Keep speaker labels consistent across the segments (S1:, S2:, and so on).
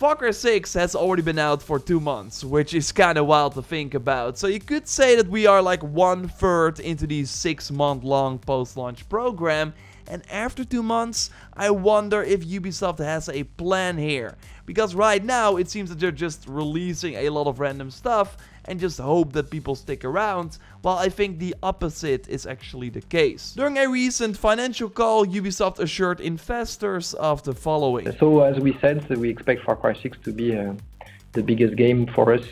S1: Far Cry 6 has already been out for 2 months, which is kinda wild to think about. So you could say that we are like 1/3 into the 6-month long post-launch program. And after 2 months, I wonder if Ubisoft has a plan here. Because right now, it seems that they're just releasing a lot of random stuff and just hope that people stick around, while I think the opposite is actually the case. During a recent financial call, Ubisoft assured investors of the following.
S2: So as we said, we expect Far Cry 6 to be the biggest game for us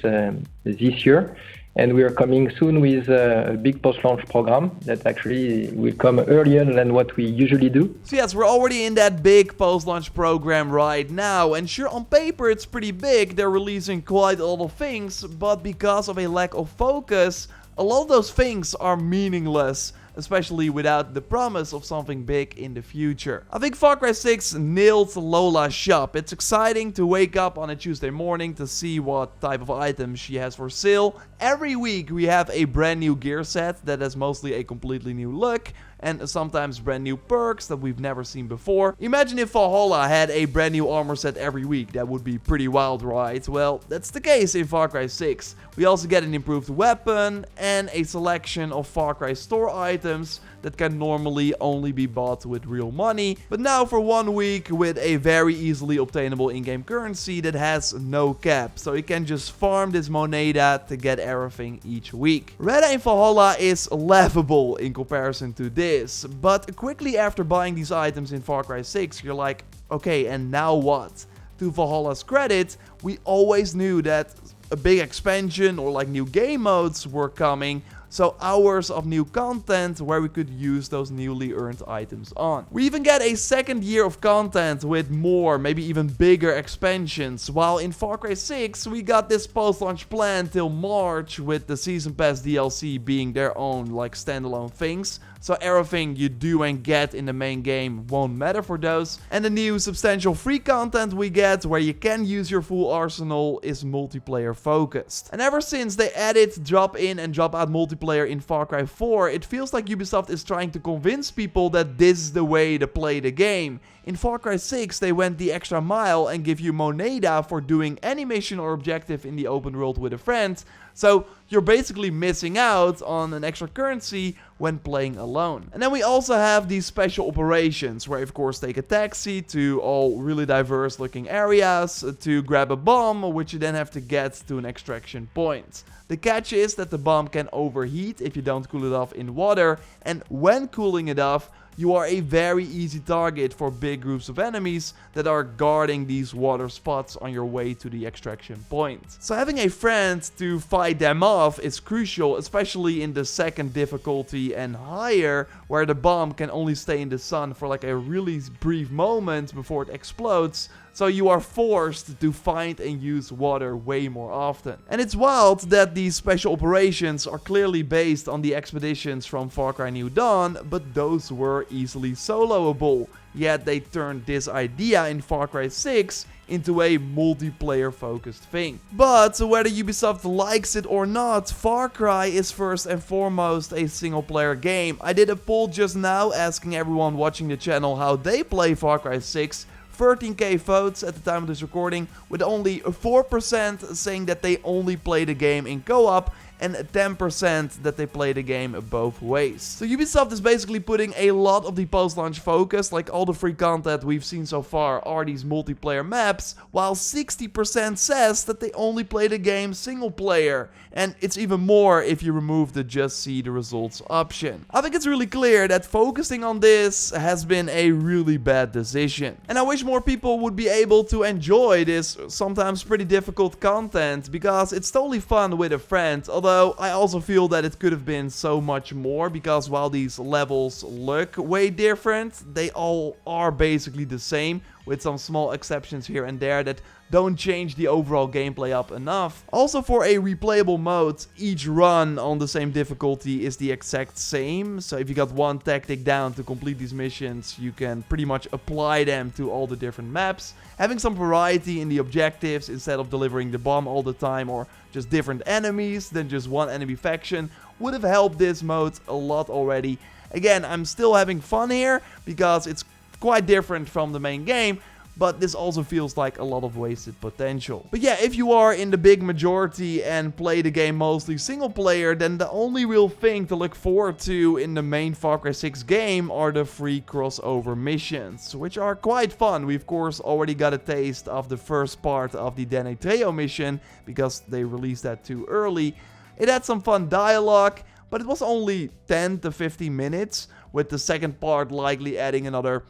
S2: this year. And we are coming soon with a big post-launch program that actually will come earlier than what we usually do.
S1: So yes, we're already in that big post-launch program right now, and sure, on paper it's pretty big, they're releasing quite a lot of things, but because of a lack of focus, a lot of those things are meaningless, especially without the promise of something big in the future. I think Far Cry 6 nailed Lola's shop. It's exciting to wake up on a Tuesday morning to see what type of items she has for sale. Every week we have a brand new gear set that has mostly a completely new look, and sometimes brand new perks that we've never seen before. Imagine if Valhalla had a brand new armor set every week. That would be pretty wild, right? Well, that's the case in Far Cry 6. We also get an improved weapon and a selection of Far Cry store items that can normally only be bought with real money, but now for 1 week with a very easily obtainable in-game currency that has no cap, so you can just farm this moneda to get everything each week. Red in Valhalla is laughable in comparison to this, but quickly after buying these items in Far Cry 6, you're like, okay, and now what? To Valhalla's credit, we always knew that a big expansion or like new game modes were coming, so hours of new content where we could use those newly earned items on. We even get a second year of content with more, maybe even bigger expansions, while in Far Cry 6 we got this post-launch plan till March with the Season Pass DLC being their own like standalone things. So everything you do and get in the main game won't matter for those. And the new substantial free content we get where you can use your full arsenal is multiplayer focused. And ever since they added drop in and drop out multiplayer in Far Cry 4, it feels like Ubisoft is trying to convince people that this is the way to play the game. In Far Cry 6 they went the extra mile and give you moneda for doing any mission or objective in the open world with a friend. So you're basically missing out on an extra currency when playing alone. And then we also have these special operations where you of course take a taxi to all really diverse looking areas to grab a bomb, which you then have to get to an extraction point. The catch is that the bomb can overheat if you don't cool it off in water, and when cooling it off, you are a very easy target for big groups of enemies that are guarding these water spots on your way to the extraction point. So having a friend to fight them off is crucial, especially in the second difficulty and higher, where the bomb can only stay in the sun for like a really brief moment before it explodes. So you are forced to find and use water way more often. And it's wild that these special operations are clearly based on the expeditions from Far Cry New Dawn, but those were easily soloable. Yet they turned this idea in Far Cry 6 into a multiplayer focused thing. But whether Ubisoft likes it or not, Far Cry is first and foremost a single player game. I did a poll just now asking everyone watching the channel how they play Far Cry 6. 13k votes at the time of this recording, with only 4% saying that they only play the game in co-op and 10% that they play the game both ways. So Ubisoft is basically putting a lot of the post-launch focus, like all the free content we've seen so far are these multiplayer maps, while 60% says that they only play the game single player. And it's even more if you remove the just see the results option. I think it's really clear that focusing on this has been a really bad decision. And I wish more people would be able to enjoy this sometimes pretty difficult content, because it's totally fun with a friend, although I also feel that it could have been so much more, because while these levels look way different, they all are basically the same, with some small exceptions here and there that don't change the overall gameplay up enough. Also, for a replayable mode, each run on the same difficulty is the exact same. So if you got one tactic down to complete these missions, you can pretty much apply them to all the different maps. Having some variety in the objectives instead of delivering the bomb all the time or just different enemies than just one enemy faction would have helped this mode a lot already. Again, I'm still having fun here because it's quite different from the main game, but this also feels like a lot of wasted potential. But yeah, if you are in the big majority and play the game mostly single player, then the only real thing to look forward to in the main Far Cry 6 game are the free crossover missions, which are quite fun. We of course already got a taste of the first part of the Danny Trejo mission, because they released that too early. It had some fun dialogue, but it was only 10 to 15 minutes, with the second part likely adding another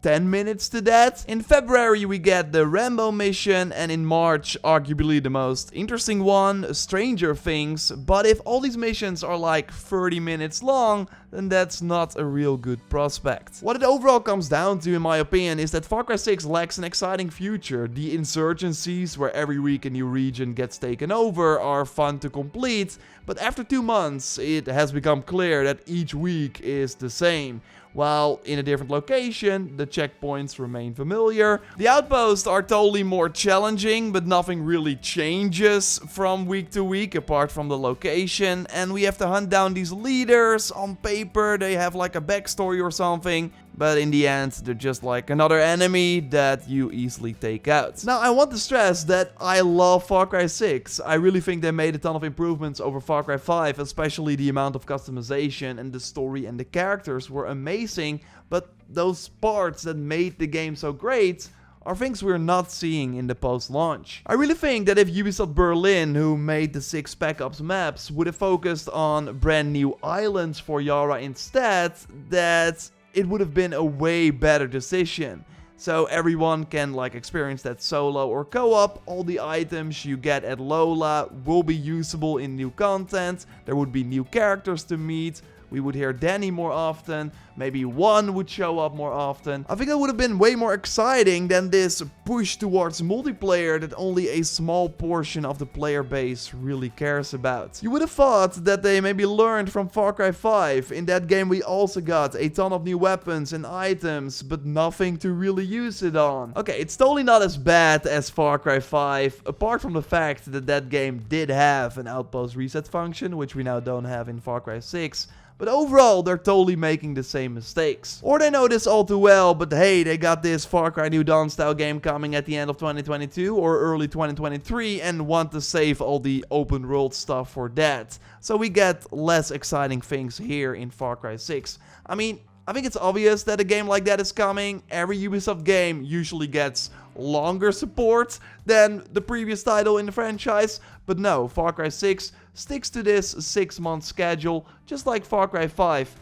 S1: 10 minutes to that. In February we get the Rambo mission, and in March arguably the most interesting one, Stranger Things. But if all these missions are like 30 minutes long, then that's not a real good prospect. What it overall comes down to, in my opinion, is that Far Cry 6 lacks an exciting future. The insurgencies, where every week a new region gets taken over, are fun to complete, but after 2 months it has become clear that each week is the same. While in a different location, the checkpoints remain familiar. The outposts are totally more challenging, but nothing really changes from week to week apart from the location. And we have to hunt down these leaders. On paper, they have like a backstory or something, but in the end, they're just like another enemy that you easily take out. Now, I want to stress that I love Far Cry 6. I really think they made a ton of improvements over Far Cry 5, especially the amount of customization, and the story and the characters were amazing, but those parts that made the game so great are things we're not seeing in the post-launch. I really think that if Ubisoft Berlin, who made the 6 Spec Ops maps, would have focused on brand new islands for Yara instead, that it would have been a way better decision. So everyone can like experience that solo or co-op. All the items you get at Lola will be usable in new content. There would be new characters to meet. We would hear Danny more often. Maybe one would show up more often. I think that would have been way more exciting than this push towards multiplayer that only a small portion of the player base really cares about. You would have thought that they maybe learned from Far Cry 5. In that game we also got a ton of new weapons and items, but nothing to really use it on. Okay, it's totally not as bad as Far Cry 5, apart from the fact that that game did have an outpost reset function, which we now don't have in Far Cry 6. But overall, they're totally making the same mistakes. Or they know this all too well, but hey, they got this Far Cry New Dawn style game coming at the end of 2022 or early 2023 and want to save all the open world stuff for that. So we get less exciting things here in Far Cry 6. I mean, I think it's obvious that a game like that is coming. Every Ubisoft game usually gets longer support than the previous title in the franchise. But no, Far Cry 6 sticks to this 6-month schedule, just like Far Cry 5.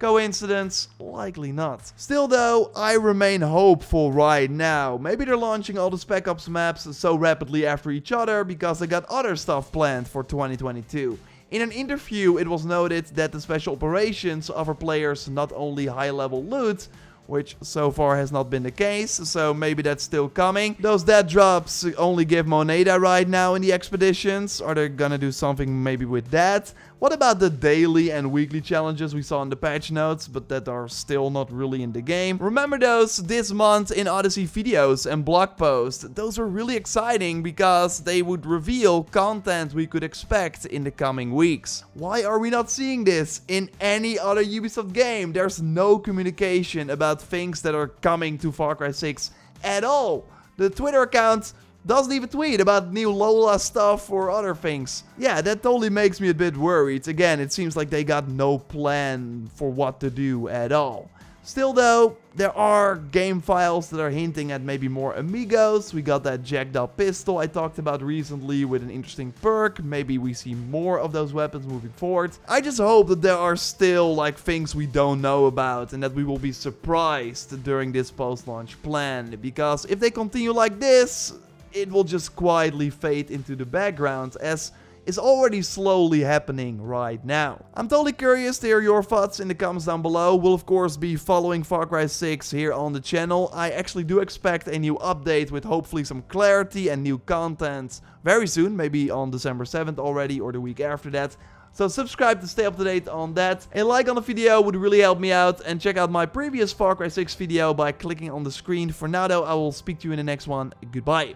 S1: Coincidence? Likely not. Still though, I remain hopeful right now. Maybe they're launching all the Spec Ops maps so rapidly after each other because they got other stuff planned for 2022. In an interview, it was noted that the special operations offer players not only high-level loot, which so far has not been the case, so maybe that's still coming. Those dead drops only give Moneda right now in the expeditions. Are they gonna do something maybe with that? What about the daily and weekly challenges we saw in the patch notes, but that are still not really in the game? Remember those this month in Odyssey videos and blog posts? Those were really exciting because they would reveal content we could expect in the coming weeks. Why are we not seeing this in any other Ubisoft game? There's no communication about things that are coming to Far Cry 6 at all. The Twitter account doesn't even tweet about new Lola stuff or other things. Yeah, that totally makes me a bit worried. Again, it seems like they got no plan for what to do at all. Still though, there are game files that are hinting at maybe more amigos. We got that jackdaw pistol I talked about recently with an interesting perk. Maybe we see more of those weapons moving forward. I just hope that there are still like things we don't know about and that we will be surprised during this post-launch plan. Because if they continue like this, it will just quietly fade into the background, as is already slowly happening right now. I'm totally curious to hear your thoughts in the comments down below. We'll of course be following Far Cry 6 here on the channel. I actually do expect a new update with hopefully some clarity and new content very soon, maybe on December 7th already or the week after that. So subscribe to stay up to date on that. A like on the video would really help me out, and check out my previous Far Cry 6 video by clicking on the screen. For now though, I will speak to you in the next one. Goodbye.